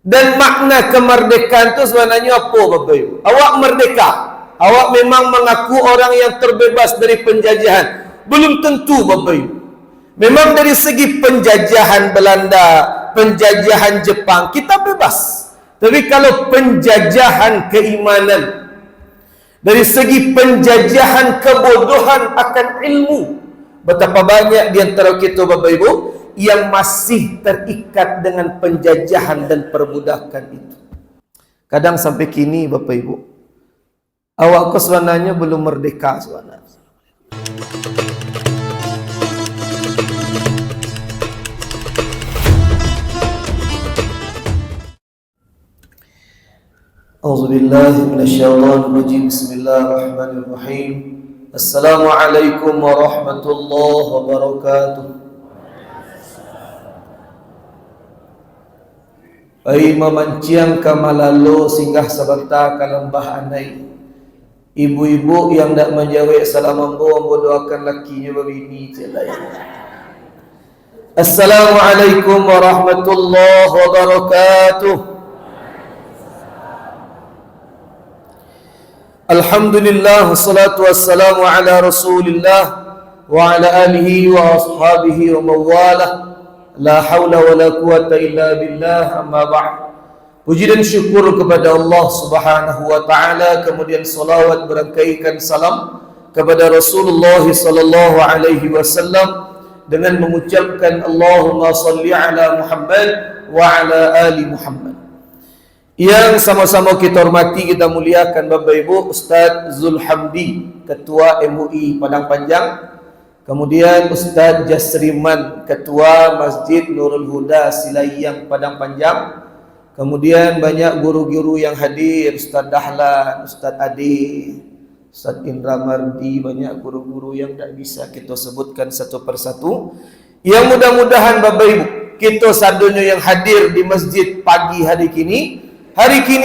Dan makna kemerdekaan itu sebenarnya apa Bapak Ibu? Awak merdeka, awak memang mengaku orang yang terbebas dari penjajahan. Belum tentu Bapak Ibu. Memang dari segi penjajahan Belanda, penjajahan Jepang, kita bebas. Tapi kalau penjajahan keimanan, dari segi penjajahan kebodohan akan ilmu, betapa banyak di antara kita Bapak Ibu yang masih terikat dengan penjajahan dan perbudakan itu. Kadang sampai kini Bapak Ibu, awak sebenarnya belum merdeka sebenarnya. A'udzubillahi minasyaitonirrajim. Bismillahirrahmanirrahim. Assalamualaikum warahmatullahi wabarakatuh. Ai mamanciang kamalalo singgah sebentar ke lembah anai. Ibu-ibu yang tak menjawab salam ambo doakan lakinya berbini celai. Assalamualaikum warahmatullahi wabarakatuh. Alhamdulillah wassalatu wassalamu ala Rasulillah wa ala alihi wa ashabihi wa mawalah. La haula wa la quwata illa billah, amma ba'd. Puji dan syukur kepada Allah Subhanahu wa taala, kemudian salawat berangkaikan salam kepada Rasulullah sallallahu alaihi wasallam dengan mengucapkan Allahumma salli ala Muhammad wa ala ali Muhammad. Yang sama-sama kita hormati, kita muliakan Bapak Ibu Ustaz Zulhamdi, Ketua MUI Padang Panjang. Kemudian Ustaz Jasriman, Ketua Masjid Nurul Huda Silayang Padang Panjang. Kemudian banyak guru-guru yang hadir, Ustaz Dahlan, Ustaz Adi, Ustaz Indra Mardi, banyak guru-guru yang tak bisa kita sebutkan satu persatu. Yang mudah-mudahan Bapak Ibu, kita sadunya yang hadir di masjid pagi hari kini,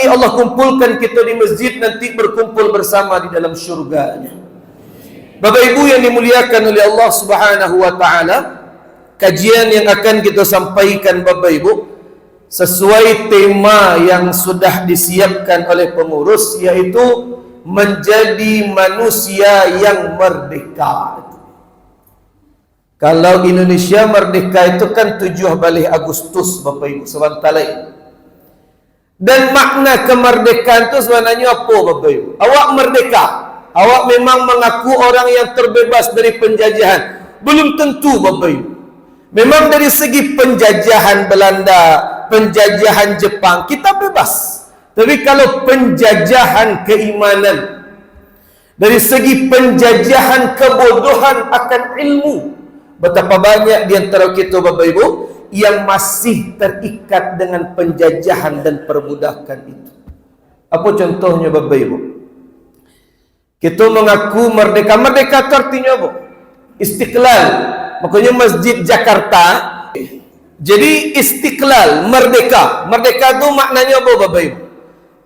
Allah kumpulkan kita di masjid, nanti berkumpul bersama di dalam syurganya. Bapak Ibu yang dimuliakan oleh Allah Subhanahu wa taala, kajian yang akan kita sampaikan Bapak Ibu sesuai tema yang sudah disiapkan oleh pengurus, yaitu menjadi manusia yang merdeka. Kalau Indonesia merdeka itu kan 7 Agustus Bapak Ibu sebentar lagi. Dan makna kemerdekaan itu sebenarnya apa Bapak Ibu? Awak merdeka, awak memang mengaku orang yang terbebas dari penjajahan. Belum tentu Bapak Ibu. Memang dari segi penjajahan Belanda, penjajahan Jepang, kita bebas. Tapi kalau penjajahan keimanan, dari segi penjajahan kebodohan akan ilmu, betapa banyak di antara kita Bapak Ibu yang masih terikat dengan penjajahan dan perbudakan itu. Apa contohnya Bapak Ibu? Kita mengaku merdeka. Merdeka itu artinya apa? Istiqlal. Makanya Masjid Jakarta. Jadi istiqlal, merdeka. Merdeka itu maknanya apa Bapak Ibu?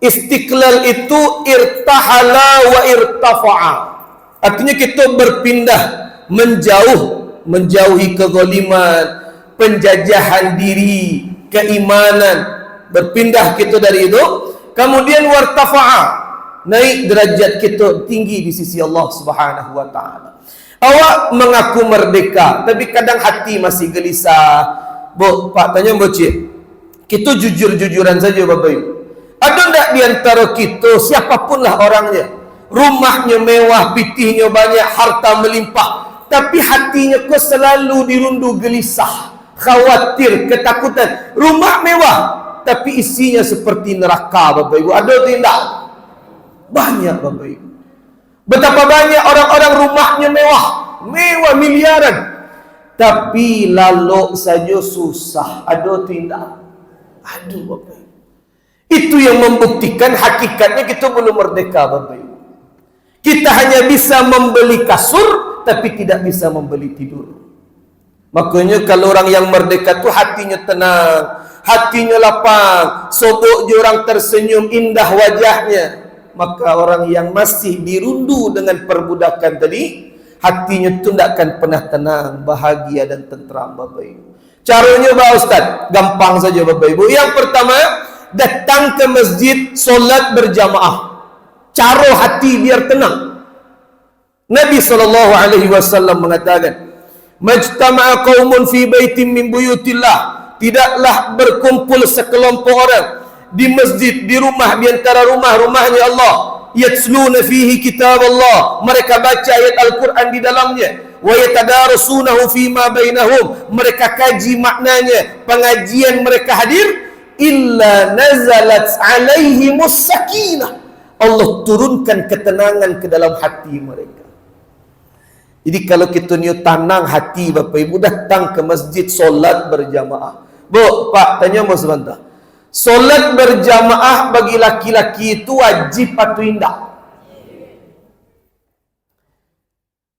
Istiqlal itu irtahala wa irtafa'a. Artinya kita berpindah, menjauhi kezaliman, penjajahan diri, keimanan, berpindah kita dari itu. Kemudian wartafa'a, naik derajat kita tinggi di sisi Allah Subhanahu wa taala. Awak mengaku merdeka, tapi kadang hati masih gelisah. Bu, Pak tanya bocik, kita jujur-jujuran saja Bapak Ibu. Ada tak di antara kita, siapapun lah orangnya, rumahnya mewah, pitihnya banyak, harta melimpah, tapi hatinya kok selalu dirundu gelisah, khawatir, ketakutan. Rumah mewah, tapi isinya seperti neraka Bapak Ibu. Ada tidak? Banyak Bapak Ibu. Betapa banyak orang-orang rumahnya mewah miliaran, tapi lalu saja susah. Ada tidak? Aduh Bapak Ibu. Itu yang membuktikan hakikatnya kita belum merdeka Bapak Ibu. Kita hanya bisa membeli kasur, tapi tidak bisa membeli tidur. Makanya kalau orang yang merdeka tu hatinya tenang, hatinya lapang, sobok je orang tersenyum, indah wajahnya. Maka orang yang masih dirundu dengan perbudakan tadi, hatinya tu tidak akan pernah tenang, bahagia dan tentram Bapak Ibu. Caranya Pak Ustaz, gampang saja Bapak Ibu. Yang pertama, datang ke masjid, solat berjamaah. Cara hati biar tenang. Nabi SAW mengatakan, majtama'a qaumun fi baitin min buyutillah, tidaklah berkumpul sekelompok orang di masjid, di rumah, di antara rumah-rumahnya Allah, yatsluna fihi kitab Allah, mereka baca ayat Al-Quran di dalamnya, wa yatadarasunahu fima bainahum, mereka kaji maknanya, pengajian mereka hadir, illa nazalat alaihimus sakinah, Allah turunkan ketenangan ke dalam hati mereka. Jadi kalau kita ni tenang hati Bapak Ibu, datang ke masjid solat berjamaah. Bu, Pak, tanya mau sebentar. Solat berjamaah bagi laki-laki itu wajib atau tidak?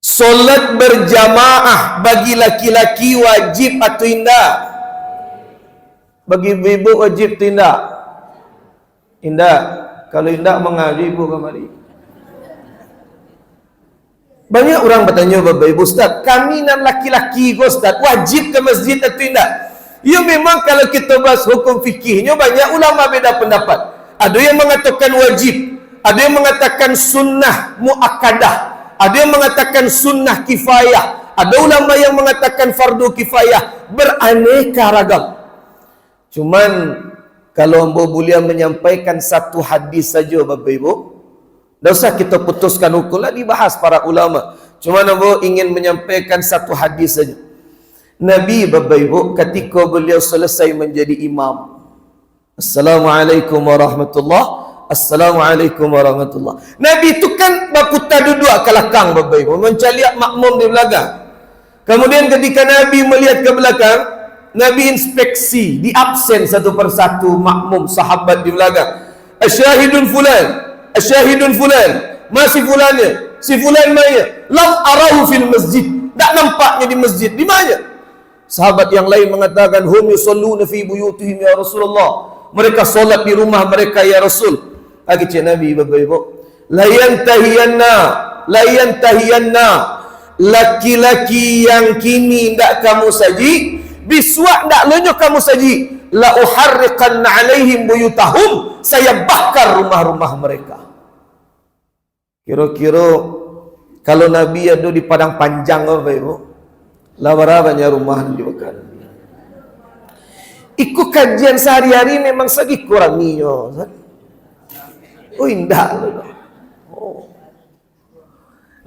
Solat berjamaah bagi laki-laki wajib atau tidak? Bagi ibu wajib atau tidak? Tidak. Kalau tidak mengaji ibu kemari. Banyak orang bertanya Bapak Ibu, Ustaz, kami nan laki-laki Ustaz, wajib ke masjid atau tidak? Ya memang kalau kita bahas hukum fikihnya banyak ulama beda pendapat. Ada yang mengatakan wajib, ada yang mengatakan sunnah muakkadah, ada yang mengatakan sunnah kifayah, ada ulama yang mengatakan fardu kifayah, beraneka ragam. Cuman kalau Ambo Bulia menyampaikan satu hadis saja Bapak Ibu, tidak usah kita putuskan hukum lah, dibahas para ulama. Cuma Ambo ingin menyampaikan satu hadis saja. Nabi Bapak Ibu ketika beliau selesai menjadi imam, Assalamualaikum warahmatullahi, Assalamualaikum warahmatullahi. Nabi itu kan berputar duduk ke belakang Bapak Ibu, mencaliak makmum di belakang. Kemudian ketika Nabi melihat ke belakang, Nabi inspeksi, di absen satu persatu makmum sahabat di belakang. Asyahidun fulan, asyahidun fulan, masih fulannya, si fulan mana? Lam arahu fil masjid, tak nampaknya di masjid. Di mana? Sahabat yang lain mengatakan, hum yusalluna fi buyutihim ya Rasulullah, mereka solat di rumah mereka ya Rasul. Kata Nabi Bapak Ibu, la yantahiyanna laki-laki yang kini ndak kamu saji, biswa ndak lonyo kamu saji, la uharriqanna alaihim buyutahum, saya bakar rumah-rumah mereka. Kira-kira kalau Nabi ada di padang panjang Bapak Ibu, lawarabanya rumah dibakar. Ikut kajian sehari-hari memang segi kuranginya. Oh indah. Oh.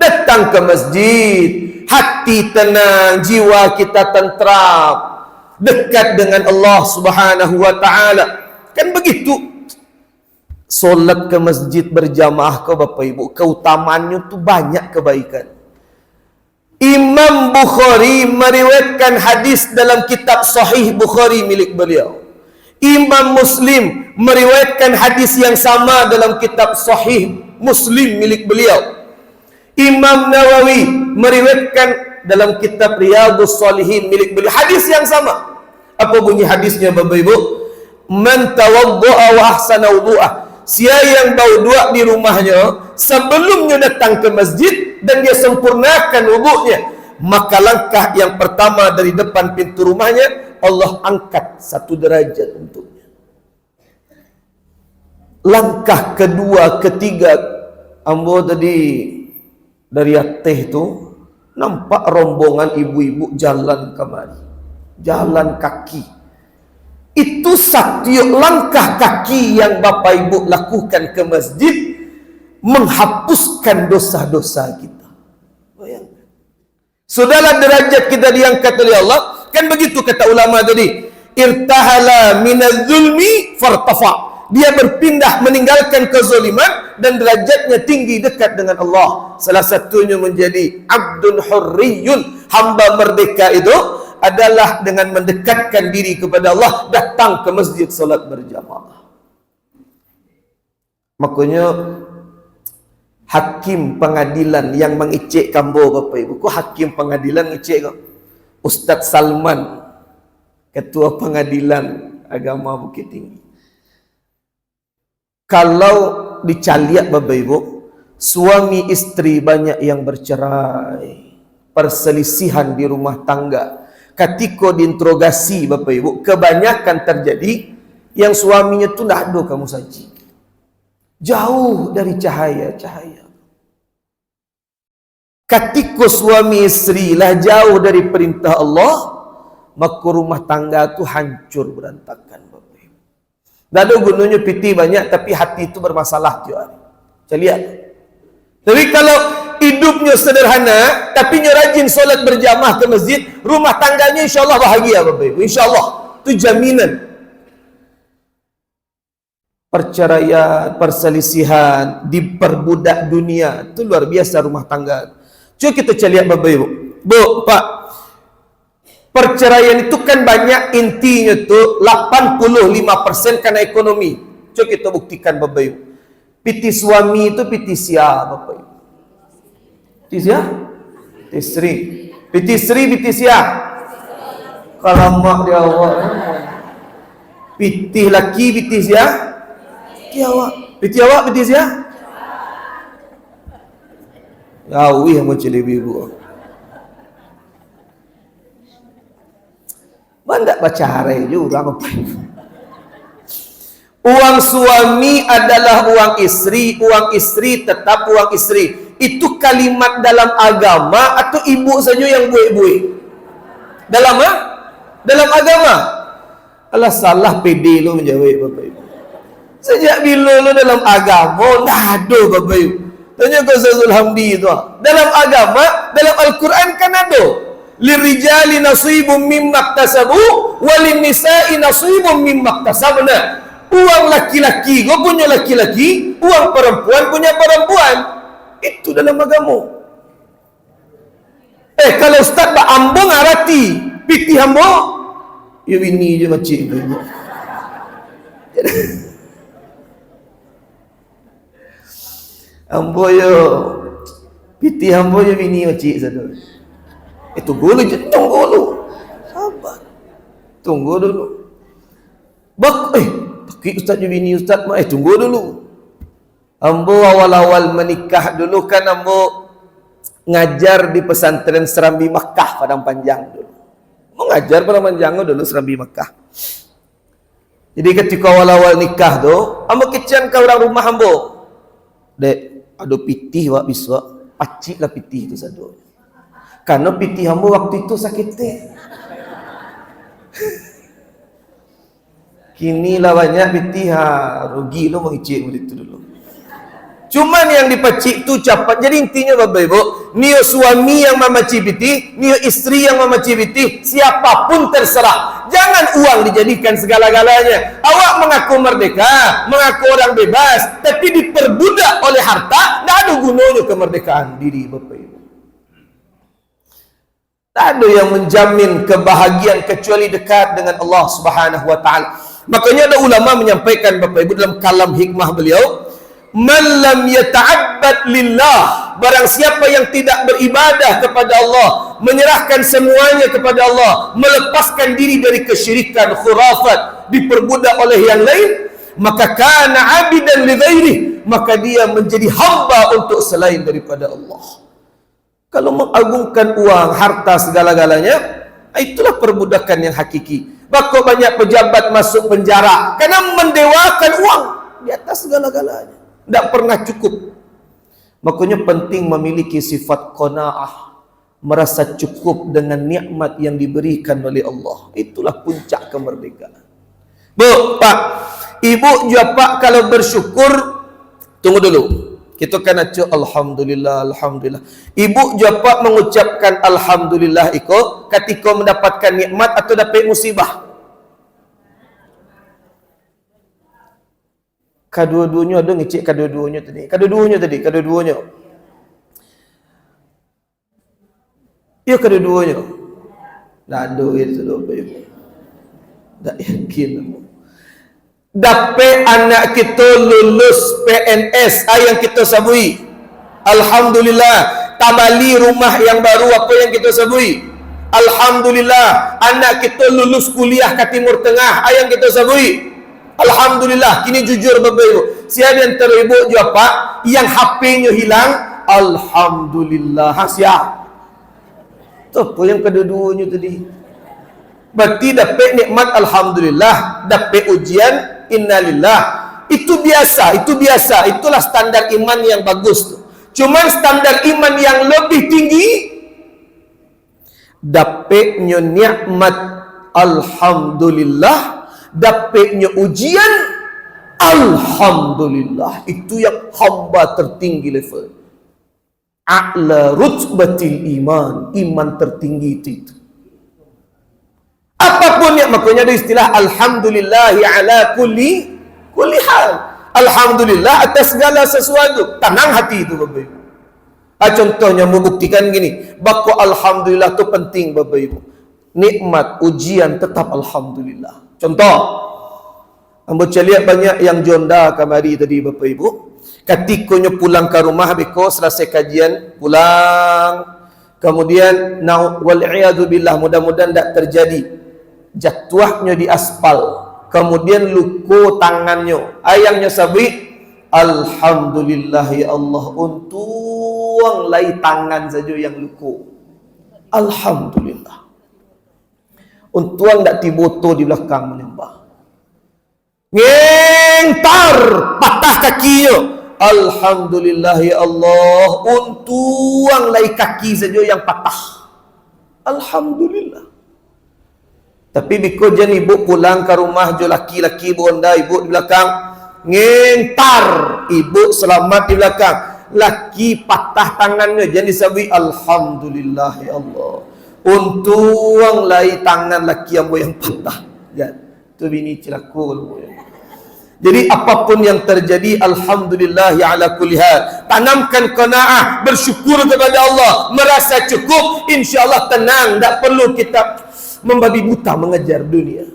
Datang ke masjid, hati tenang, jiwa kita tentram, dekat dengan Allah Subhanahu wa taala. Kan begitu. Solat ke masjid berjamaah ke Bapak Ibu, keutamaannya tu banyak kebaikan. Imam Bukhari meriwayatkan hadis dalam kitab Sahih Bukhari milik beliau. Imam Muslim meriwayatkan hadis yang sama dalam kitab Sahih Muslim milik beliau. Imam Nawawi meriwayatkan dalam kitab Riyadhus Shalihin milik beliau. Hadis yang sama. Apa bunyi hadisnya Bapak Ibu? Man tawaddu'a wa ahsana wudu'ah. Siapa yang bau dua di rumahnya sebelumnya datang ke masjid dan dia sempurnakan wuduknya, maka langkah yang pertama dari depan pintu rumahnya Allah angkat satu derajat untuknya. Langkah kedua, ketiga, Ambo tadi dari Aceh itu nampak rombongan ibu-ibu jalan kemari, jalan kaki. Itu satu langkah kaki yang Bapak Ibu lakukan ke masjid menghapuskan dosa-dosa kita. Bayangkan. Sudahlah derajat kita diangkat oleh Allah. Kan begitu kata ulama tadi. Irtahala minaz zulmi fartafa. Dia berpindah meninggalkan kezaliman dan derajatnya tinggi dekat dengan Allah. Salah satunya menjadi abdun hurriyun, hamba merdeka itu adalah dengan mendekatkan diri kepada Allah, datang ke masjid solat berjamaah. Makanya hakim pengadilan yang mengicik kambo Bapak Ibu, kok hakim pengadilan ngicik kok? Ustaz Salman, ketua pengadilan agama Bukit Tinggi. Kalau dicaliak Bapak Ibu, suami istri banyak yang bercerai, perselisihan di rumah tangga. Ketika diinterogasi Bapak Ibu, kebanyakan terjadi yang suaminya tu dah ada kamu saji. Jauh dari cahaya-cahaya. Ketika suami isteri lah jauh dari perintah Allah, maka rumah tangga tu hancur berantakan. Tak ada gunanya piti banyak tapi hati itu bermasalah juga. Saya lihat. Tapi kalau hidupnya sederhana tapi dia rajin solat berjamaah ke masjid, rumah tangganya insya-Allah bahagia Bapak Ibu. Insya-Allah. Itu jaminan. Perceraian, perselisihan, diperbudak dunia, itu luar biasa rumah tangga. Cuba kita lihat Bapak Ibu. Bu, Pak, perceraian itu kan banyak intinya tu 85% karena ekonomi. Coba kita buktikan Bapak Ibu. Piti suami itu piti sia Bapak Ibu. Piti sia? Piti istri. Piti istri piti sia. Kalau mak dia awak. Piti laki piti sia. Piti awak. Piti awak piti sia. Ya wih macam ibu. Mana baca hari juga Bapak Ibu. Uang suami adalah uang istri tetap uang istri. Itu kalimat dalam agama atau ibu saja yang buik-buik? Dalam Dalam agama. Alah salah pede lu menjawab Bapak Ibu. Sejak bila lu dalam agama dah ada Bapak Ibu. Tanya ke Ustazul Hamdi itu. Dalam agama, dalam Al-Quran kan ada. Lirijali nasibum mimma iktasabu walin nisa'i nasibum mimma iktasabna. Uang laki-laki gua punya laki-laki, uang perempuan punya perempuan. Itu dalam agama. Kalau ustaz ba ambo ngarati, piti ambo ya bini je macam itu. Ambo yo piti ambo je bini macam satu. Tunggu dulu. Sabar. Tunggu dulu. Takik ustaz je bini ustaz mah. Tunggu dulu. Ambo awal-awal menikah dulu kan ambo ngajar di pesantren Serambi Makkah Padang Panjang dulu. Mengajar Padang Panjang dulu Serambi Makkah. Jadi ketika awal-awal nikah tu, ambo kecian ke orang rumah ambo. Dek, ada pitih wak biswa, pacik lah pitih tu satu. Karena piti hamba waktu itu sakitnya. Kini lah banyak piti rugi lo mengicik itu dulu. Cuman yang dipacik tu cepat. Jadi intinya Bapak Ibu, nio suami yang memaci piti, nio istri yang memaci piti, siapapun terserah. Jangan uang dijadikan segala-galanya. Awak mengaku merdeka, mengaku orang bebas, tapi diperbudak oleh harta, tak ada gunanya kemerdekaan diri Bapak Ibu. Tak ada yang menjamin kebahagiaan kecuali dekat dengan Allah Subhanahu wa taala. Makanya ada ulama menyampaikan Bapak Ibu dalam kalam hikmah beliau, "Man lam yata'abbad lillah", barang siapa yang tidak beribadah kepada Allah, menyerahkan semuanya kepada Allah, melepaskan diri dari kesyirikan, khurafat, diperbudak oleh yang lain, maka kana 'abidan li ghairihi, maka dia menjadi hamba untuk selain daripada Allah. Kalau mengagungkan uang, harta, segala-galanya, itulah perbudakan yang hakiki. Bahkan banyak pejabat masuk penjara karena mendewakan uang di atas segala-galanya. Tidak pernah cukup. Makanya penting memiliki sifat qanaah, merasa cukup dengan nikmat yang diberikan oleh Allah. Itulah puncak kemerdekaan. Bu, Pak, Ibu juga Pak kalau bersyukur, tunggu dulu. Kita kan acu alhamdulillah, alhamdulillah. Ibu juga Pak mengucapkan alhamdulillah iko ketika mendapatkan nikmat atau dapat musibah. Kedua-duanya ada ngecek kedua-duanya tadi. Kedua-duanya. Ya kedua-duanya. Tak ada itu apa ibu. Tak yakin. Dapat anak kita lulus PNS yang kita sabui. Alhamdulillah. Tabali rumah yang baru apa yang kita sabui. Alhamdulillah. Anak kita lulus kuliah ke Timur Tengah yang kita sabui. Alhamdulillah. Kini jujur Bapak Ibu, siapa antara ibu juga Pak yang HP-nya hilang, alhamdulillah. Siap. Tu apa yang kedua-duanya tadi? Berarti dapat nikmat alhamdulillah, dapat ujian innalillah. Itu biasa, itulah standar iman yang bagus tu. Cuman standar iman yang lebih tinggi, dapatnya nikmat alhamdulillah, dapatnya ujian alhamdulillah. Itu yang hamba tertinggi level. A'la rutbatil iman, iman tertinggi itu. Apapun yang makanya ada istilah alhamdulillah ala kulli hal. Alhamdulillah atas segala sesuatu. Tenang hati itu Bapak Ibu. Contohnya membuktikan gini, baku alhamdulillah itu penting Bapak Ibu. Nikmat ujian tetap alhamdulillah. Contoh, ambo lihat banyak yang jonda kamari tadi Bapak Ibu. Ketikanya pulang ke rumah beko selesai kajian, pulang. Kemudian wal'iyadu billah, mudah-mudahan tidak terjadi. Jatuhnya di aspal. Kemudian luku tangannya. Ayangnya sabit, alhamdulillah ya Allah, untung lai tangan saja yang luku. Alhamdulillah. Untung tak tiboto di belakang menyembah. Ngentar patah kakinya. Alhamdulillah ya Allah, untung lai kaki saja yang patah. Alhamdulillah. Tapi biko jen ibu pulang ke rumah jo laki-laki bonda, ibu di belakang ngentar, ibu selamat di belakang, laki patah tangannya, jadi sabi alhamdulillah ya Allah, untung lai tangan laki yang patah. Ya, tu bini cilaku. Jadi apapun yang terjadi, alhamdulillah ya ala kulli hal. Tanamkan qanaah, bersyukur kepada Allah, merasa cukup, insya-Allah tenang, tak perlu kita membabi buta mengejar dunia.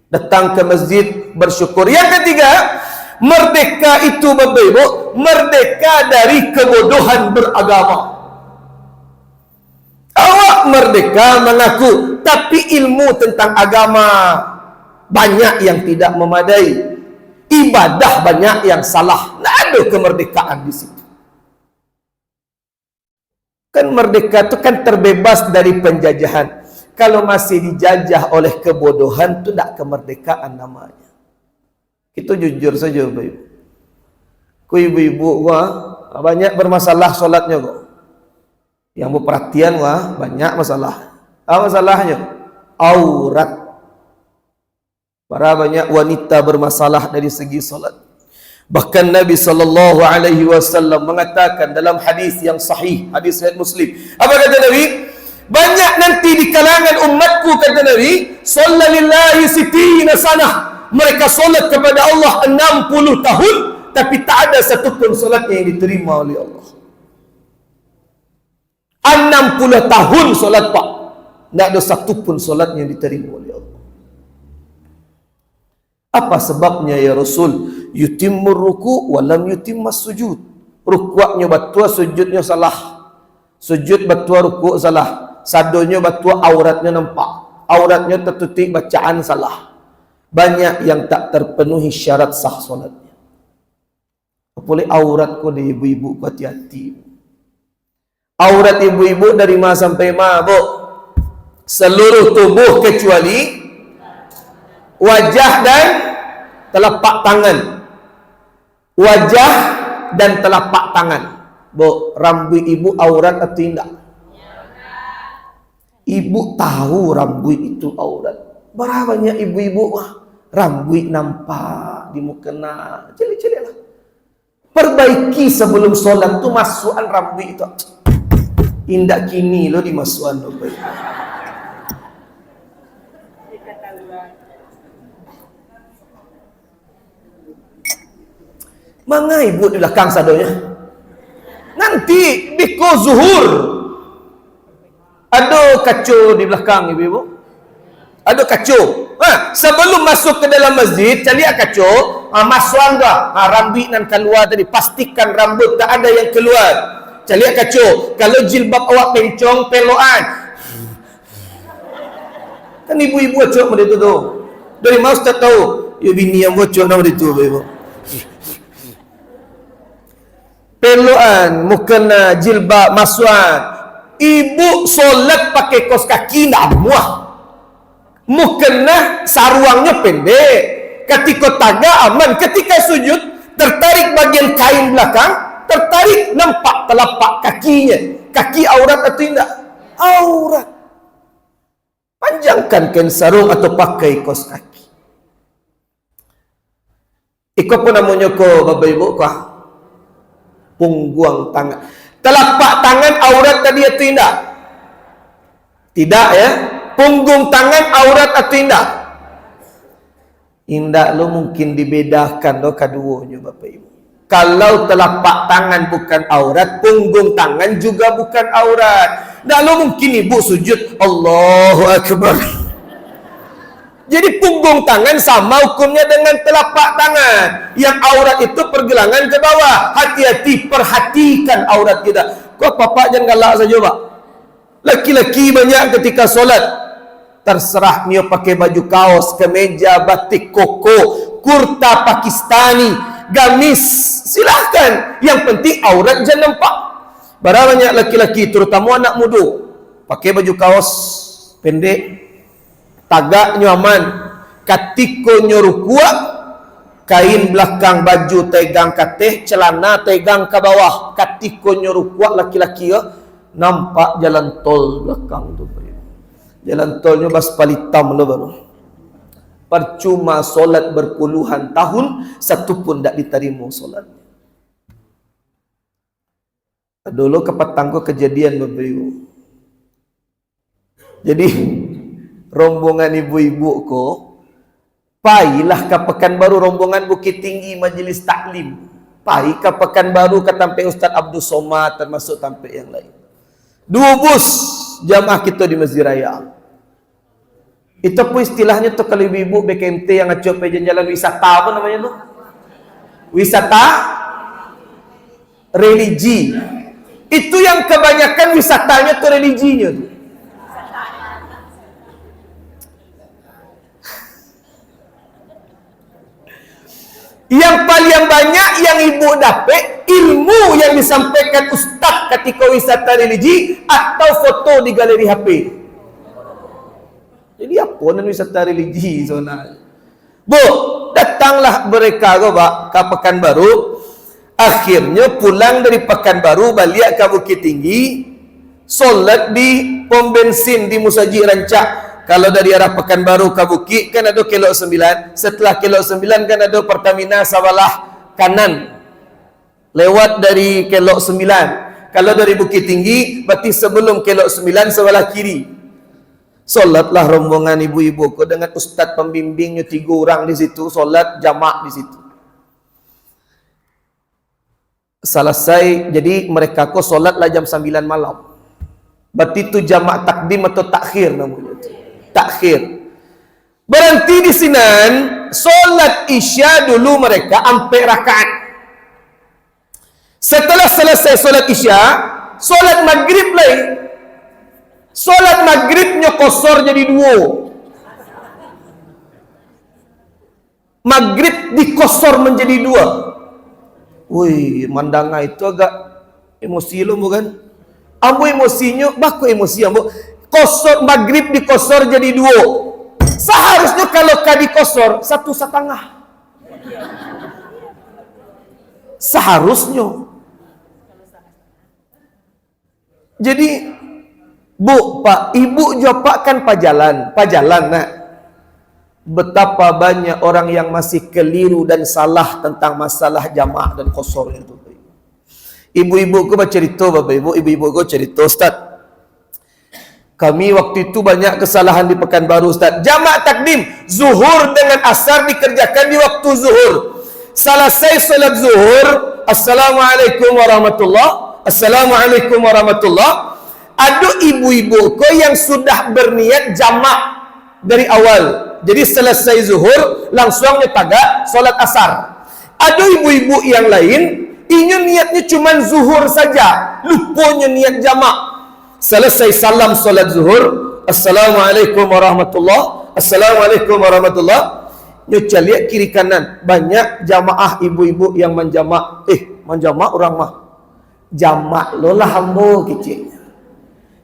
Datang ke masjid bersyukur. Yang ketiga, merdeka itu Bapak Ibu, merdeka dari kebodohan beragama. Awak merdeka mengaku, tapi ilmu tentang agama banyak yang tidak memadai. Ibadah banyak yang salah. Tidak ada kemerdekaan di situ. Kan merdeka itu kan terbebas dari penjajahan. Kalau masih dijajah oleh kebodohan, itu tidak kemerdekaan namanya. Itu jujur saja Bapak Ibu. Ku ibu-ibu gua banyak bermasalah solatnya gua. Yang berperhatian gua banyak masalah. Apa masalahnya? Aurat. Para banyak wanita bermasalah dari segi solat. Bahkan Nabi SAW mengatakan dalam hadis yang sahih, hadis riwayat Muslim. Apa kata Nabi? Banyak nanti di kalangan umatku, kata Nabi, sallalillahi sitina sanah. Mereka solat kepada Allah 60 tahun, tapi tak ada satupun solatnya yang diterima oleh Allah. 60 tahun solat Pak, tak ada satupun solatnya yang diterima oleh Allah. Apa sebabnya ya Rasul? Yutimmur ruku' walam yutimmas sujud. Rukuknya batua, sujudnya salah. Sujud batua, rukuk salah. Sadonya batua, auratnya nampak. Auratnya tertutup, bacaan salah. Banyak yang tak terpenuhi syarat sah solatnya. Boleh aurat kau di ibu-ibu, hati-hati. Aurat ibu-ibu dari ma sampai ma, bu. Seluruh tubuh kecuali wajah dan telapak tangan. Wajah dan telapak tangan. Bu, rambut ibu aurat atau tidak? Ibu tahu rambut itu aurat. Berapa banyak ibu-ibu rambut nampak di mukena, celik-celik lah. Perbaiki sebelum solat tu masukan rambut itu. Indak kini lo dimasukan lo baik. Mana ibu di belakang sadonya? Nanti biko zuhur. Ada kacau di belakang ibu-ibu. Ada kacau. Sebelum masuk ke dalam masjid, cari kacau, masukan dah. Rambut nan keluar tadi, pastikan rambut tak ada yang keluar. Cari kacau. Kalau jilbab awak pencong, peloan. Kan ibu-ibu bocok macam itu tu. Dari mana Ustaz tahu? Ya bini yang bocok nama itu ibu. Peloan, mukena, jilbab, masukan. Ibu solat pakai kos kaki nak muah. Mukena saruangnya pendek. Ketika taga aman. Ketika sujud, tertarik bagian kain belakang, tertarik nampak telapak kakinya. Kaki aurat atau tidak? Aurat. Panjangkan kain sarung atau pakai kos kaki. Iko pun namanya ko Bapak Ibu kah? Punggung tangan. Telapak tangan aurat tadi atau tidak? Tidak ya. Punggung tangan aurat atau tidak? Indah lo mungkin dibedakan lo keduanya Bapak Ibu. Kalau telapak tangan bukan aurat, punggung tangan juga bukan aurat. Nggak lo mungkin ibu sujud Allahu Akbar. Jadi punggung tangan sama hukumnya dengan telapak tangan. Yang aurat itu pergelangan ke bawah. Hati-hati, perhatikan aurat kita. Kok bapak jangan galak saja pak. Laki-laki banyak ketika solat, terserah dia pakai baju kaos, kemeja, batik koko, kurta Pakistani, gamis, silahkan. Yang penting aurat jangan nampak. Barang banyak laki-laki, terutama anak muda, pakai baju kaos pendek, tagaknya aman, katikonya rukua, kain belakang baju tegang kateh, celana tegang ke bawah, katikonya rukua laki-laki ya, nampak jalan tol belakang tu. Jalan tolnya baspal hitam lo baru. Percuma solat berpuluhan tahun, satu pun tak diterima solat. Dulu ke petangku kejadian Bapak Ibu. Jadi rombongan ibu-ibu ko pailah ke Pekanbaru, rombongan Bukit Tinggi Majelis Taklim. Pai ke Pekanbaru ke tampai Ustaz Abdul Somad, termasuk tampai yang lain. 2 bus jamaah kita di Masjid Raya. Itu pun istilahnya tuh kalau ibu-ibu BKMT yang ngacok jalan wisata apa namanya tuh? Wisata religi. Itu yang kebanyakan wisatanya tuh religinya tuh. Yang paling banyak yang ibu dapat ilmu yang disampaikan ustaz ketika wisata religi atau foto di galeri HP. Jadi apa nan wisata religi sebenarnya? Bu, datanglah mereka ke Pekanbaru. Akhirnya pulang dari Pekanbaru balik ke Bukit Tinggi, solat di pom bensin di Musajid Rancak. Kalau dari arah Pekanbaru ke Bukit kan ada Kelok 9. Setelah Kelok 9 kan ada Pertamina sebelah kanan. Lewat dari Kelok 9. Kalau dari Bukit Tinggi berarti sebelum Kelok 9 sebelah kiri. Solatlah rombongan ibu-ibu ko dengan ustaz pembimbingnya 3 orang di situ, solat jamak di situ. Selesai, jadi mereka ko solatlah jam 9 malam. Berarti itu jamak takdim atau takhir namanya. Takhir. Berhenti di Sinan, solat Isya dulu mereka 4 rakaat. Setelah selesai solat Isya, solat Maghrib lain. Solat Maghribnya kosor jadi 2. Maghrib dikosor menjadi 2. Wih, mandanga itu agak emosi lo bukan? Ambo emosinya, baku emosi ambo. Kosor Maghrib dikosor jadi 2. Seharusnya kalau kadi kosor 1,5. Seharusnya. Jadi Bu, Pak, Ibu jawab kan pajalan nak. Betapa banyak orang yang masih keliru dan salah tentang masalah jamaah dan qasar itu. Ibu-ibu ku bercerita Bapak Ibu, ibu-ibu ku cerita, Ustaz. Kami waktu itu banyak kesalahan di Pekanbaru Ustaz. Jamaah takdim, zuhur dengan asar dikerjakan di waktu zuhur. Selesai salat zuhur, Assalamualaikum warahmatullahi. Assalamualaikum warahmatullahi. Ada ibu-ibu ko yang sudah berniat jamak dari awal. Jadi selesai zuhur langsung nyetaga salat asar. Ada ibu-ibu yang lain ini niatnya cuma zuhur saja, lupanya niat jamak. Selesai salam salat zuhur, Assalamualaikum warahmatullahi. Assalamualaikum warahmatullahi. Nyoca lihat kiri kanan, banyak jamaah ibu-ibu yang menjamak. Menjamak orang mah jamak lo lah hambo kecil.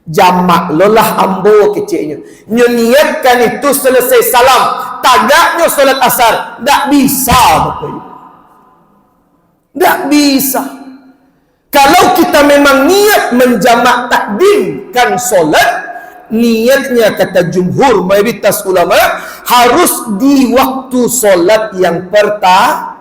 Jamak lolah ambo kecilnya. Nyo niatkan itu selesai salam. Tagaknya solat asar. Tak bisa Bapak Ibu. Tak bisa. Kalau kita memang niat menjamak takdimkan solat, niatnya kata jumhur mayoritas ulama harus di waktu solat yang pertama.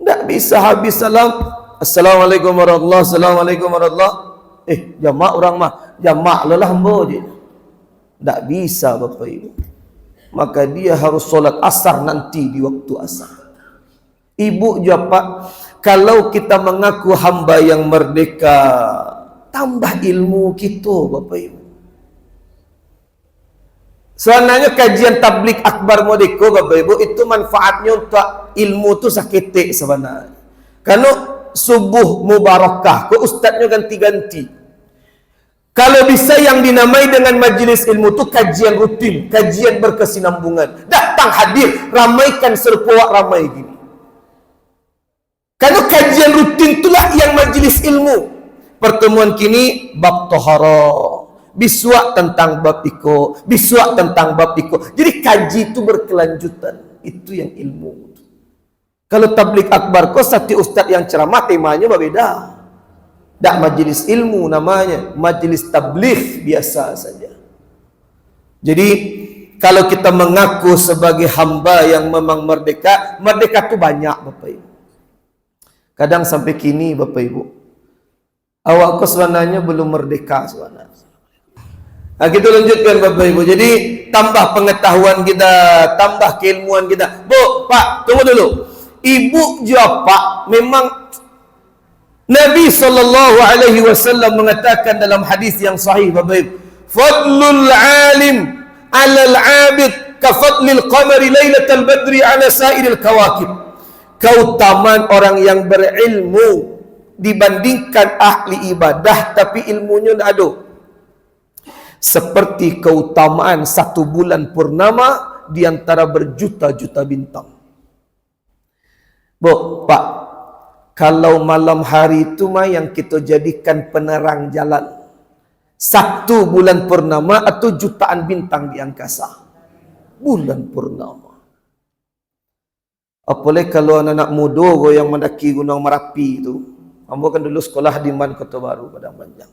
Tak bisa habis salam. Assalamualaikum warahmatullahi wabarakatuh. Assalamualaikum warahmatullahi. Jamak orang mah. Jamak lah hamba je. Tak bisa Bapak Ibu. Maka dia harus solat asar nanti di waktu asar. Ibu juga Pak, kalau kita mengaku hamba yang merdeka, tambah ilmu kita Bapak Ibu. Sebenarnya kajian tablik akbar modeko Bapak Ibu, itu manfaatnya untuk ilmu tu sakitik sebenarnya. Karena subuh mubarakah, ke ustaznya ganti-ganti. Kalau bisa yang dinamai dengan majlis ilmu tu kajian rutin, kajian berkesinambungan. Datang hadir, ramaikan serpuak ramai gini. Karena kajian rutin itulah yang majlis ilmu. Pertemuan kini bab tahara, biswak tentang bab iko, biswak tentang bab iko. Jadi kaji itu berkelanjutan. Itu yang ilmu. Kalau tablik akbar kau satu ustaz yang ceramah temanya berbeda. Tak majlis ilmu namanya, majlis tabligh biasa saja. Jadi kalau kita mengaku sebagai hamba yang memang merdeka, merdeka tu banyak Bapak Ibu. Kadang sampai kini Bapak Ibu, awak kau sebenarnya belum merdeka sebenarnya. Nah, kita lanjutkan Bapak Ibu. Jadi tambah pengetahuan kita, tambah keilmuan kita. Bu, Pak, tunggu dulu. Ibu juga Pak, memang Nabi SAW mengatakan dalam hadis yang sahih Bapak Ibu, fadlul alim alal abid kafadlil qamari lailatal badri ala sairil kawakib. Keutamaan orang yang berilmu dibandingkan ahli ibadah tapi ilmunya tidak ada, seperti keutamaan satu bulan purnama di antara berjuta-juta bintang. Bu, Pak, kalau malam hari itu mah yang kita jadikan penerang jalan, satu bulan purnama atau jutaan bintang di angkasa. Bulan purnama. Apalagi kalau anak-anak muda yang mendaki Gunung Merapi itu. Ambo kan dulu sekolah di Man Kota Baru Padang Panjang.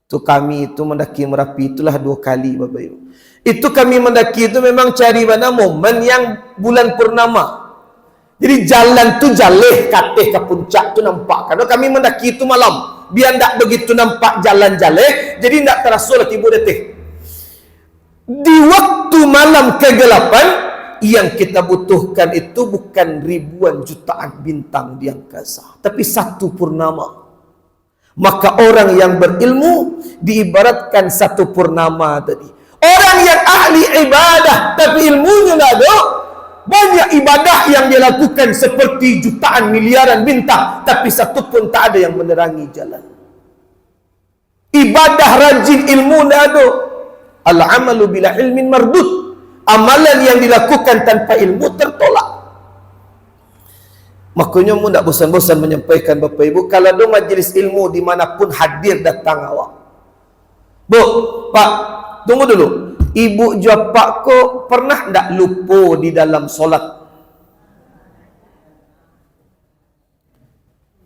Itu kami itu mendaki Merapi itulah 2 kali Bapak Ibu. Itu kami mendaki itu memang cari mana momen yang bulan purnama. Jadi jalan tu jaleh kateh ke puncak tu nampak. Karena kami mendaki itu malam. Biar tak begitu nampak jalan jaleh. Jadi tak terasa lah tiba deteh. Di waktu malam kegelapan, yang kita butuhkan itu bukan ribuan jutaan bintang di angkasa. Tapi satu purnama. Maka orang yang berilmu diibaratkan satu purnama tadi. Orang yang ahli ibadah tapi ilmunya tak ada. Banyak ibadah yang dia lakukan seperti jutaan miliaran bintang, tapi satu pun tak ada yang menerangi jalan. Ibadah rajin ilmu tak ada. Al-amalu bila ilmin mardud. Amalan yang dilakukan tanpa ilmu tertolak. Makanya mu tak bosan-bosan menyampaikan Bapak Ibu, kalau ada majlis ilmu dimanapun hadir datang awak. Bu, Pak, tunggu dulu. Ibu jawab Pak, kok pernah tak lupa di dalam solat?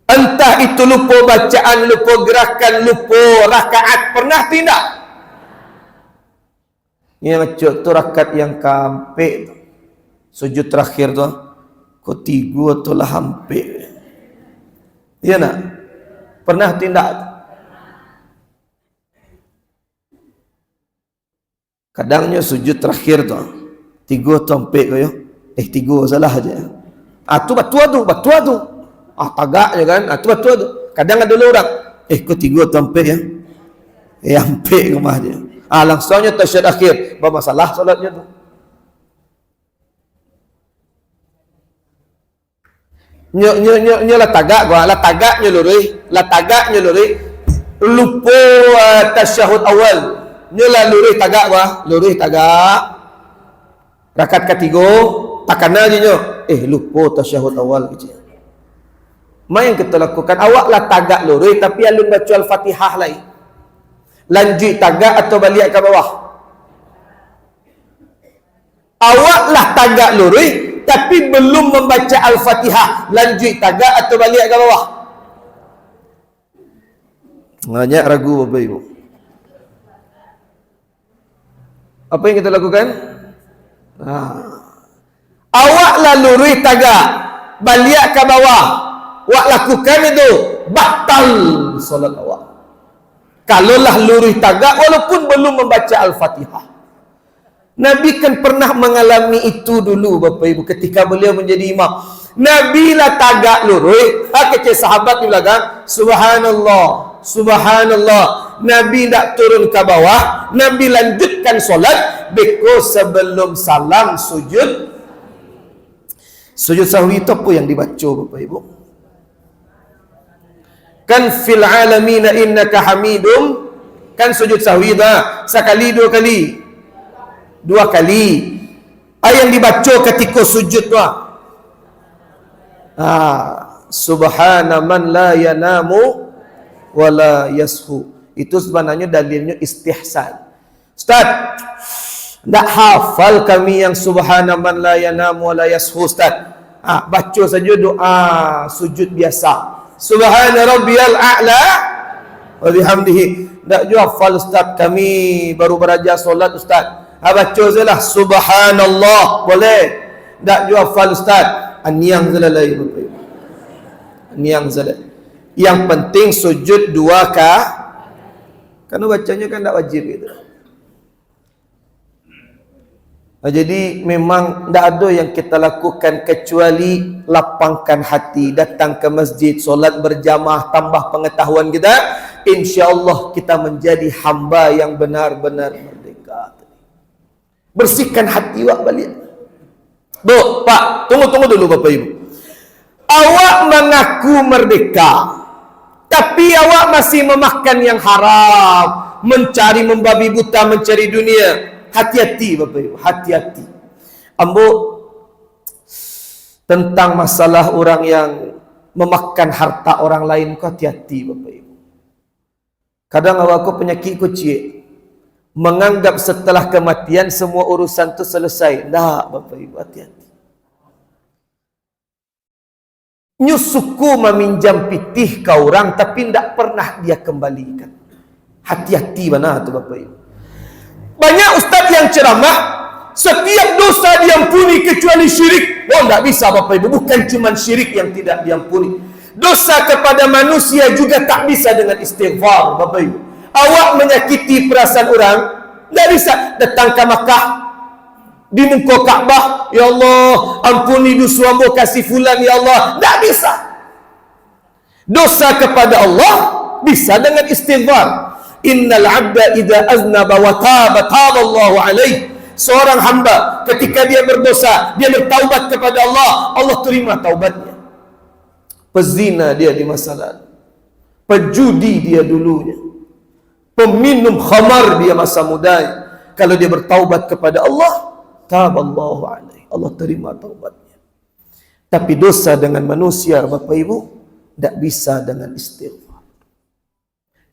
Entah itu lupa bacaan, lupa gerakan, lupa rakaat. Pernah tidak? Yang tu rakaat yang keempat tu. Sujud terakhir tu. Kok 3 tu lah hampir. Ya nak? Pernah tidak? Kadangnya sujud terakhir tu 3 tu hampir ke ya? 3 salah aja. Tu batua tu. Tagaknya kan? Tu batua tu. Kadang ada orang, kok 3 tu hampir ya? Hampir ke mah dia. Langsungnya tasyahud akhir. Bermasalah solatnya tu. Nyo la tagak gua, la tagaknya lurih. Lupa tasyahud awal. Nyo la lurih tagak gua, Rakaat ketiga, tak kenal je nyo. Lupa tasyahud awal kecil. Mai yang kita lakukan, awaklah tagak lurus tapi alun baca Al-Fatihah lain. Lanjut tagak atau balik ke bawah? Awaklah tagak lurus tapi belum membaca Al-Fatihah, lanjut tagak atau balik ke bawah? Banyak ragu Bapak Ibu. Apa yang kita lakukan? Awaklah lurus tagak, balik ke bawah. Awak lakukan itu, batal solat awak. Kalaulah lurus tagak walaupun belum membaca Al-Fatihah. Nabi kan pernah mengalami itu dulu Bapak Ibu ketika beliau menjadi imam. Nabi lah tagak lurus, kecil sahabat di belakang, subhanallah, subhanallah. Nabi tak turun ke bawah, Nabi lanjutkan solat because sebelum salam sujud sahwi itu apa yang dibaca Bapak Ibu? Kan fil alamina innaka hamidum, kan sujud sahwi dah sekali, dua kali. Yang dibaca ketika sujud tu subhana man la yanamu wa la yashu. Itu sebenarnya dalilnya istihsan. Ustaz, tak hafal kami yang subhana man la yanamu wa la yashu Ustaz. Baca saja doa sujud biasa. Subhana rabbiyal a'la wa bihamdihi. Tak juga hafal Ustaz, kami baru belajar solat Ustaz. Baca sajalah subhanallah, boleh. Tak juga hafal Ustaz. Niang zalalai Bapak Ibu. Niang zalal. Yang penting sujud dua karena bacanya kan tak wajib gitu. Jadi memang tak ada yang kita lakukan kecuali lapangkan hati, datang ke masjid, solat berjamaah, tambah pengetahuan kita, insya-Allah kita menjadi hamba yang benar-benar merdeka. Bersihkan hati awak balik. Bu, Pak, tunggu dulu Bapak Ibu. Awak mengaku merdeka, tapi awak masih memakan yang haram, mencari membabi buta, mencari dunia. Hati-hati Bapak Ibu, hati-hati. Ambo tentang masalah orang yang memakan harta orang lain, kau hati-hati Bapak Ibu. Kadang awak penyakit kecil, menganggap setelah kematian semua urusan itu selesai. Tak Bapak Ibu, hati-hati. Nyusuku meminjam pitih ke orang tapi tidak pernah dia kembalikan. Hati-hati mana tu Bapak Ibu. Banyak ustaz yang ceramah, setiap dosa diampuni kecuali syirik. Oh, tidak bisa Bapak Ibu. Bukan cuma syirik yang tidak diampuni. Dosa kepada manusia juga tak bisa dengan istighfar Bapak Ibu. Awak menyakiti perasaan orang, tidak bisa datang ke Makkah, di muka Kaabah, ya Allah, ampuni dosa hamba, kasih fulan ya Allah. Tak bisa. Dosa kepada Allah bisa dengan istighfar. Innal 'abda idza aznaba wa taba Allahu alaihi. Seorang hamba ketika dia berdosa, dia bertaubat kepada Allah, Allah terima taubatnya. Pezina dia di masa lalu, pejudi dia dulunya, peminum khamar dia masa mudanya, kalau dia bertaubat kepada Allah, taballahu alaihi, Allah terima taubatnya. Tapi dosa dengan manusia Bapak Ibu tidak bisa dengan istighfar.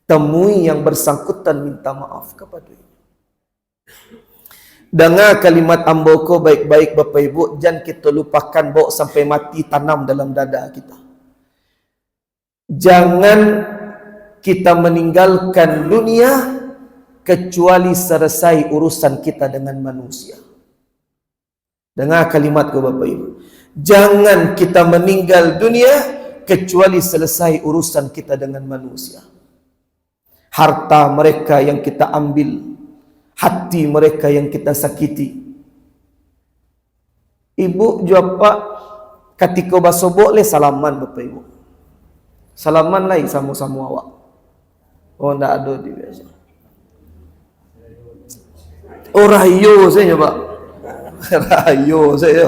Temui yang bersangkutan, minta maaf kepadanya. Dengar kalimat amboko baik-baik Bapak Ibu, jangan kita lupakan, bawa sampai mati, tanam dalam dada kita. Jangan kita meninggalkan dunia kecuali selesai urusan kita dengan manusia. Dengar kalimatku Bapak Ibu. Jangan kita meninggal dunia kecuali selesai urusan kita dengan manusia. Harta mereka yang kita ambil, hati mereka yang kita sakiti. Ibu jawab ketika basobok le salaman Bapak Ibu. Salaman lain sama-sama awak. Oh, tidak ada di biasa. Oh, rayo saya Pak. Rayo saya.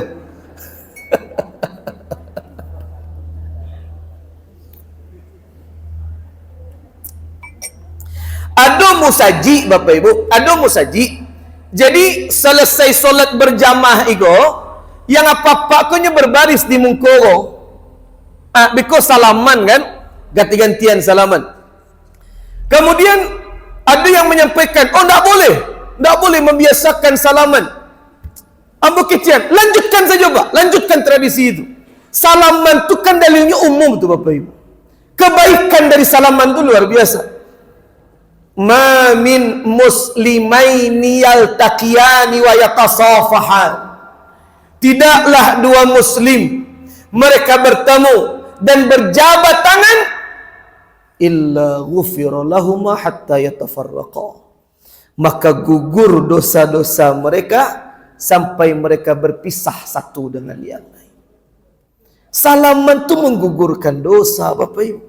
Ada musaji Bapak Ibu, ada musaji. Jadi selesai solat berjamaah itu, yang apa-apa kunya berbaris di mungkoro. Because salaman kan, ganti-gantian salaman. Kemudian ada yang menyampaikan, oh tak boleh membiasakan salaman. Ambo kecian, lanjutkan saja Pak, lanjutkan tradisi itu. Salaman itu kan dalilnya umum tu Bapak Ibu. Kebaikan dari salaman itu luar biasa. Ma min muslimaini yaltaqiyani wa yatasafahan. Tidaklah dua muslim mereka bertemu dan berjabat tangan illa ghufira lahuma hatta yatafarraqa. Maka gugur dosa-dosa mereka sampai mereka berpisah satu dengan yang lain. Salaman tu menggugurkan dosa Bapak Ibu.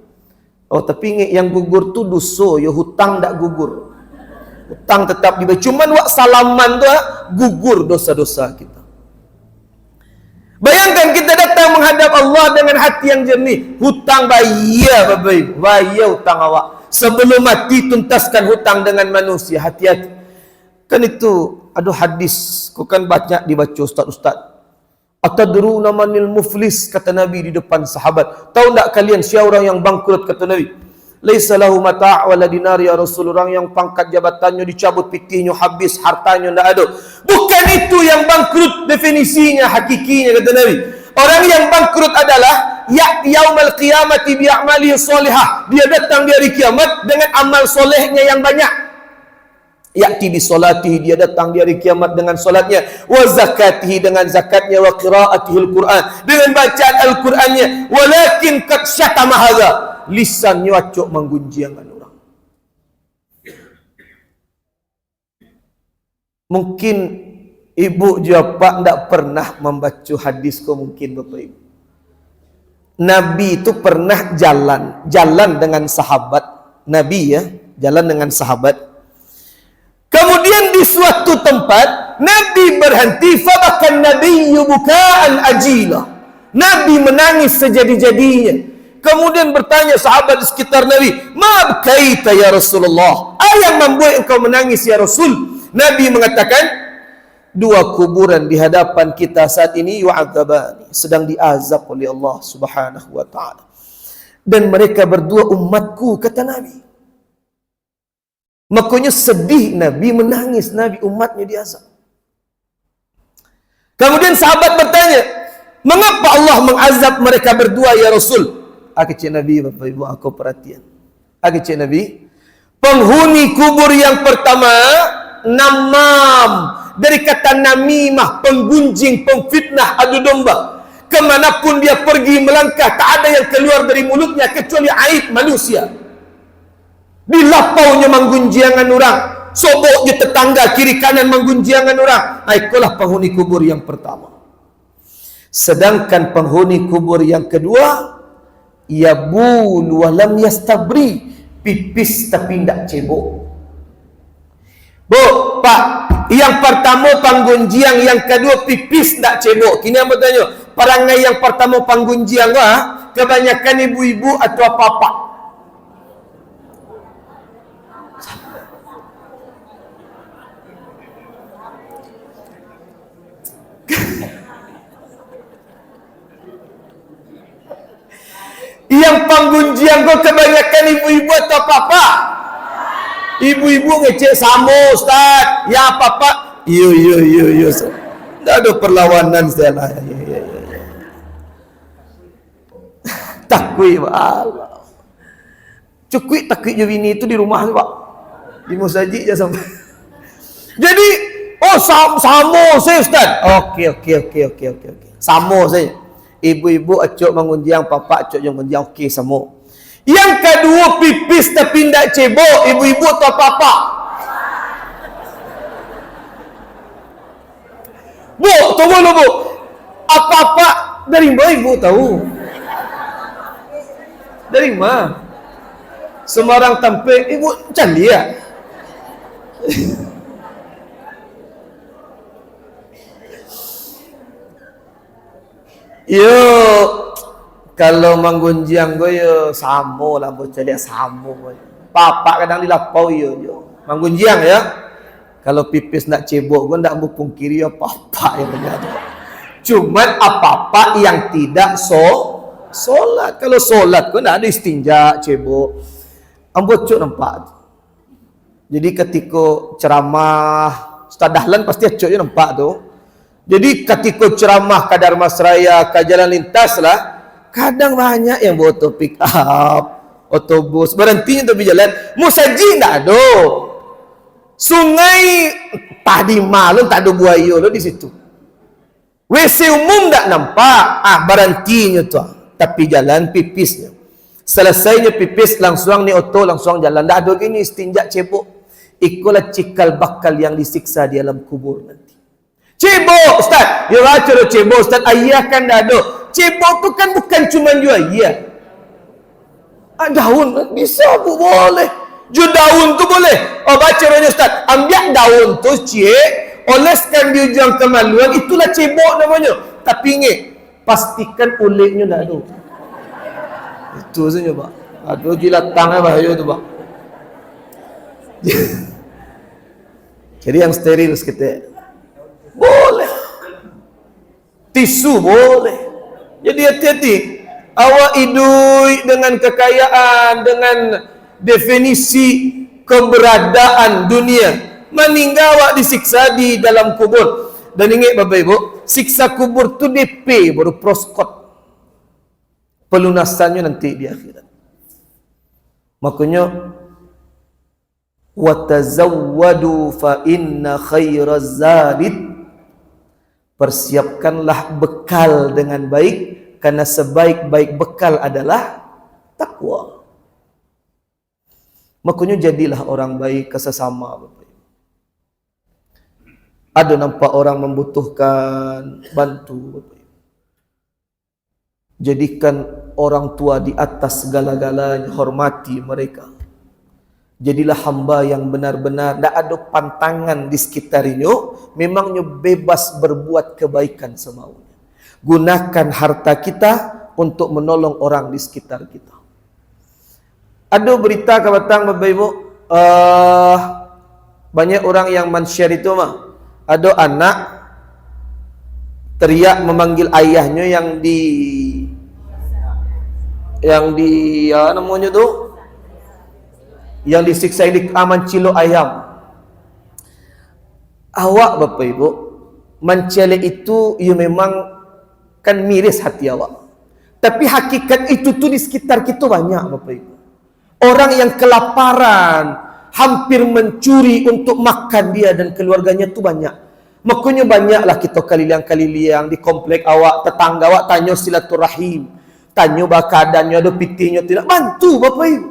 Oh tapi ingat yang gugur tu dosa, ya hutang tak gugur. Hutang tetap dibayar. Cuman wak salaman tu gugur dosa-dosa kita. Bayangkan kita datang menghadap Allah dengan hati yang jernih. Hutang bayar Bapak Ibu, bayar hutang awak. Sebelum mati tuntaskan hutang dengan manusia. Hati-hati. Kan itu ada hadis, kau kan banyak dibaca ustaz-ustaz. Atadruna manil muflis, kata Nabi di depan sahabat. Tahu tak kalian siapa orang yang bangkrut, kata Nabi? Laisa lahu mata' wala dinar ya Rasul. Orang yang pangkat jabatannya dicabut, pitihnya habis, hartanya tidak ada. Bukan itu yang bangkrut definisinya, hakikinya, kata Nabi. Orang yang bangkrut adalah ya'ti yaumal qiyamati bi'amalihi sholihah. Dia datang di hari kiamat dengan amal solehnya yang banyak. Ya'ti bi salatihi, dia datang di hari kiamat dengan solatnya, wa zakatihi, dengan zakatnya, wa qiraatihil Quran, dengan bacaan Al-Qurannya. Walakin qad syatama hadza, lisannya acuk menggunjingkan orang. Mungkin ibu juga pak tidak pernah membaca hadis kau, mungkin Bapak Ibu. Nabi itu pernah jalan dengan sahabat. Nabi ya, jalan dengan sahabat. Kemudian di suatu tempat Nabi berhenti, fabakan nabiyyu bukaan ajila. Nabi menangis sejadi-jadinya. Kemudian bertanya sahabat di sekitar Nabi, ma bakaita ya Rasulullah? Apa yang membuat engkau menangis ya Rasul? Nabi mengatakan, dua kuburan di hadapan kita saat ini yu'adzabani, sedang diazab oleh Allah Subhanahu wa taala. Dan mereka berdua umatku, kata Nabi. Makanya sedih Nabi, menangis Nabi, umatnya diazab. Kemudian sahabat bertanya, mengapa Allah mengazab mereka berdua ya Rasul? Cik Nabi, Bapak Ibu, aku perhatian. Cik Nabi, penghuni kubur yang pertama, namam. Dari kata namimah, penggunjing, pemfitnah, adu domba. Kemanapun dia pergi melangkah, tak ada yang keluar dari mulutnya kecuali aib manusia. Dilapaunya menggunjiangan orang, sobok di tetangga kiri kanan menggunjiangan orang. Itulah penghuni kubur yang pertama. Sedangkan penghuni kubur yang kedua, yabul walam yastabri, pipis tapi tidak cebok. Bu, Pak, yang pertama panggunjiang, yang kedua pipis tidak cebok. Kini yang bertanya, perangai yang pertama panggunjiang kebanyakan ibu-ibu atau apa-apa. Yang panggunjian kau kebanyakan ibu-ibu atau apa-apa? Ibu-ibu ngecek sama Ustaz. Ya apa-apa? Yo. Tak ada perlawanan saya lah. Ya. Takwi Allah. Cukup takwi je bini itu di rumah tu Pak. Di musajid je sampai. Jadi, oh sama saya Ustaz. Okey. Sama saya. Ibu-ibu acuk mengunjang, papa acuk yang mengunjang, okey sama. Yang kedua pipis tapi tidak cebok, ibu-ibu atau papa? Bu, tunggu dulu Bu. Apa-apa dari mana ibu tahu? Dari mana? Semarang tampil, ibu macam dia. Yo, kalau manggunjiang gue yo samo lah bocah dia samo. Papa kadang dilapau yo. Manggunjiang ya. Kalau pipis nak cebok gue ndak mau pungkiri apa-apa yang terjadi. Cuman apa-apa yang tidak Solat. Kalau solat kau tak ada istinja, cebok. Ambo cuk nampak. Jadi ketika ceramah Ustaz Dahlan pasti cuk je nampak tu. Jadi ketika ceramah ke Darmas Raya, ke jalan lintas lah, kadang banyak yang bawa auto pick up, otobus, berhenti untuk berjalan. Musajid tak ada. Sungai tadi malam tak ada buaya lo di situ. WC umum tak nampak. Berhentinya tu. Tapi jalan pipisnya. Selesainya pipis langsung ni auto langsung jalan. Tak ada gini istinja cebok. Ikulah cikal bakal yang disiksa di alam kubur nanti. Cebok Ustaz. Ya baca lo cebok Ustaz. Ayah kan dah ada. Cebok tu kan bukan cuma jual ayah. Daun bisa bu boleh. Ju daun tu boleh. Oh baca lo Ustaz. Ambil daun tu cik. Oleskan di ujung kemaluan. Itulah cebok namanya. Tapi ingat. Pastikan uleknya tak ada. Itu saja Pak. Aduh jilat tangan bahaya tu Pak. Jadi yang steril seketik. Boleh. Tisu boleh. Jadi hati-hati. Awak hidup dengan kekayaan, dengan definisi keberadaan dunia. Meninggal awak disiksa di dalam kubur. Dan ingat Bapak Ibu, siksa kubur tu DP baru proskot. Pelunasannya nanti di akhirat. Makanya watazawwadu fa inna khairaz zadid, persiapkanlah bekal dengan baik karena sebaik-baik bekal adalah takwa. Makanya jadilah orang baik ke sesama. Ada nampak orang membutuhkan, bantu. Jadikan orang tua di atas segala-galanya, hormati mereka. Jadilah hamba yang benar-benar tak ada pantangan di sekitarnya, memangnya bebas berbuat kebaikan semaunya. Gunakan harta kita untuk menolong orang di sekitar kita. Ada berita kabatang Bapak Ibu, banyak orang yang men-share itu mah. Ada anak teriak memanggil ayahnya yang namanya tu yang disiksa di aman cilo ayam. Awak Bapak Ibu mencela itu ia memang kan miris hati awak. Tapi hakikat itu tu di sekitar kita banyak Bapak Ibu. Orang yang kelaparan, hampir mencuri untuk makan dia dan keluarganya tu banyak. Makanya banyaklah kita kalilang-kalilang di komplek awak, tetangga awak tanya silaturahim. Tanya keadaannya ada pitihnya tidak. Bantu Bapak Ibu.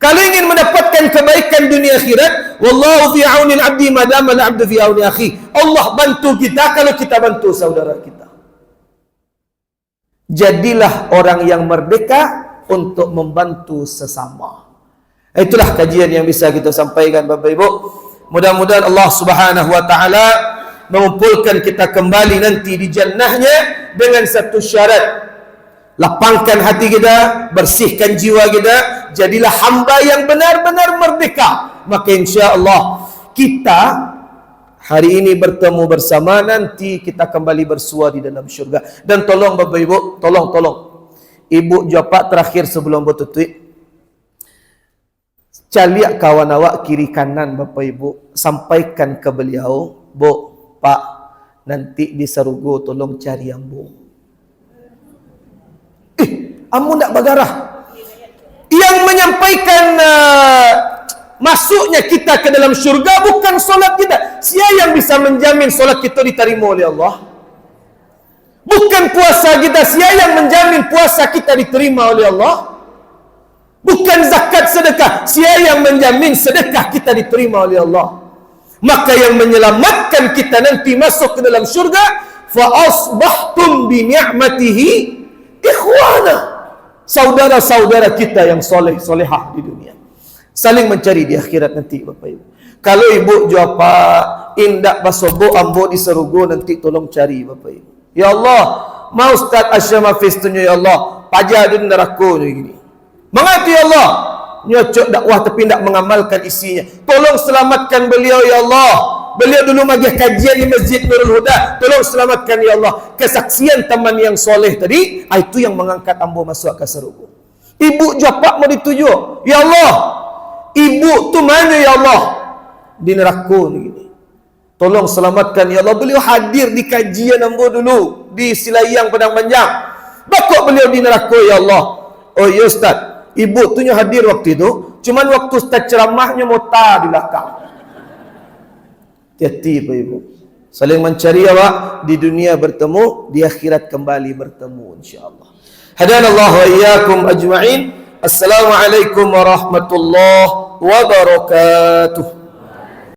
Kalau ingin mendapatkan kebaikan dunia akhirat, wallahu fi auni al-'abdi ma dama al-'abdu fi auni akhi. Allah bantu kita kalau kita bantu saudara kita. Jadilah orang yang merdeka untuk membantu sesama. Itulah kajian yang bisa kita sampaikan Bapak Ibu. Mudah-mudahan Allah Subhanahu wa taala mengumpulkan kita kembali nanti di jannahnya dengan satu syarat. Lapangkan hati kita, bersihkan jiwa kita, jadilah hamba yang benar-benar merdeka. Maka insya-Allah kita hari ini bertemu bersama, nanti kita kembali bersua di dalam syurga. Dan tolong Bapak Ibu, tolong Ibu jawab terakhir sebelum bertutup. Caliak kawan awak kiri kanan Bapak Ibu, sampaikan ke beliau, Bu, Pak, nanti di Sarugo tolong cari ambo. Ambo tak bagarah. Yang menyampaikan masuknya kita ke dalam syurga bukan solat kita. Siapa yang bisa menjamin solat kita diterima oleh Allah? Bukan puasa kita. Siapa yang menjamin puasa kita diterima oleh Allah? Bukan zakat sedekah. Siapa yang menjamin sedekah kita diterima oleh Allah? Maka yang menyelamatkan kita nanti masuk ke dalam syurga, fa asbahtum bi ni'matihi ikhwana. Saudara-saudara kita yang soleh solehah di dunia, saling mencari di akhirat nanti Bapak Ibu. Kalau Ibu jawab Pak, indak basobo ambo di Sarugo nanti tolong cari Bapak Ibu. Ya Allah, mau Ustaz Asyam Hafiz tunjuk ya Allah, pajar di neraka ni gini. Mengapa ya Allah? Nyocok dakwah tapi tidak mengamalkan isinya. Tolong selamatkan beliau ya Allah. beliau dulu magih kajian di Masjid Nurul Huda. Tolong selamatkan ya Allah. Kesaksian teman yang soleh tadi, itu yang mengangkat ambo masuk ke surga. Ibu japak mau dituju. Ya Allah, ibu tu mana ya Allah? Di neraka ni. Tolong selamatkan ya Allah. Beliau hadir di kajian ambo dulu di Silayang Padang Panjang. Bakok beliau di neraka ya Allah. Oh ya Ustaz, ibu tu hadir waktu itu. Cuman waktu Ustaz ceramahnya mota di belakang. Hati-hati Pak Ibu. Saling mencari awak di dunia bertemu, di akhirat kembali bertemu insya-Allah. Hadanallahu wa iyyakum ajma'in. Assalamualaikum warahmatullahi wabarakatuh.